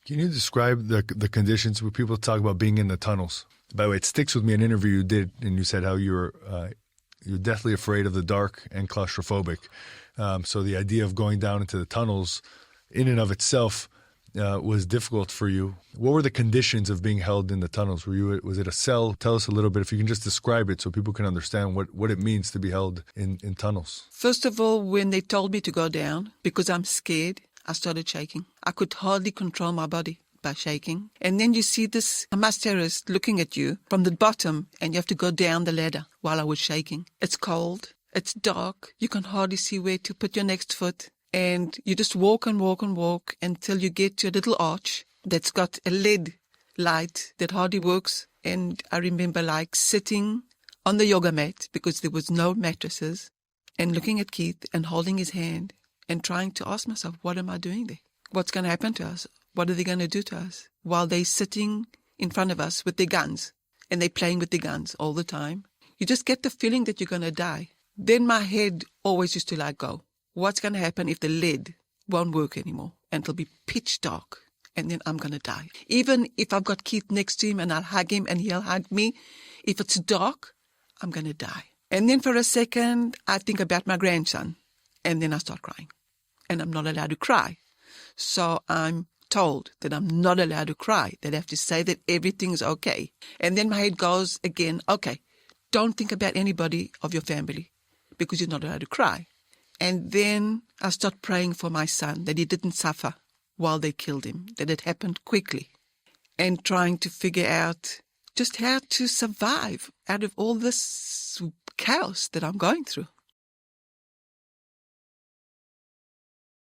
Can you describe the conditions where people talk about being in the tunnels? By the way, it sticks with me an interview you did, and you said how you're deathly afraid of the dark and claustrophobic. So the idea of going down into the tunnels in and of itself was difficult for you. What were the conditions of being held in the tunnels? Was it a cell? Tell us a little bit, if you can just describe it so people can understand what it means to be held in tunnels. First of all, when they told me to go down, because I'm scared, I started shaking. I could hardly control my body by shaking. And then you see this Hamas terrorist looking at you from the bottom, and you have to go down the ladder while I was shaking. It's cold. It's dark. You can hardly see where to put your next foot. And you just walk and walk and walk until you get to a little arch that's got a LED light that hardly works. And I remember sitting on the yoga mat because there was no mattresses and looking at Keith and holding his hand and trying to ask myself, what am I doing there? What's going to happen to us? What are they going to do to us? While they're sitting in front of us with their guns and they're playing with their guns all the time. You just get the feeling that you're going to die. Then my head always used to go. What's going to happen if the LED won't work anymore and it'll be pitch dark and then I'm going to die? Even if I've got Keith next to him and I'll hug him and he'll hug me, if it's dark, I'm going to die. And then for a second, I think about my grandson and then I start crying. And I'm not allowed to cry. So I'm told that I'm not allowed to cry. They have to say that everything's okay. And then my head goes again, okay, don't think about anybody of your family because you're not allowed to cry. And then I start praying for my son, that he didn't suffer while they killed him, that it happened quickly, and trying to figure out just how to survive out of all this chaos that I'm going through.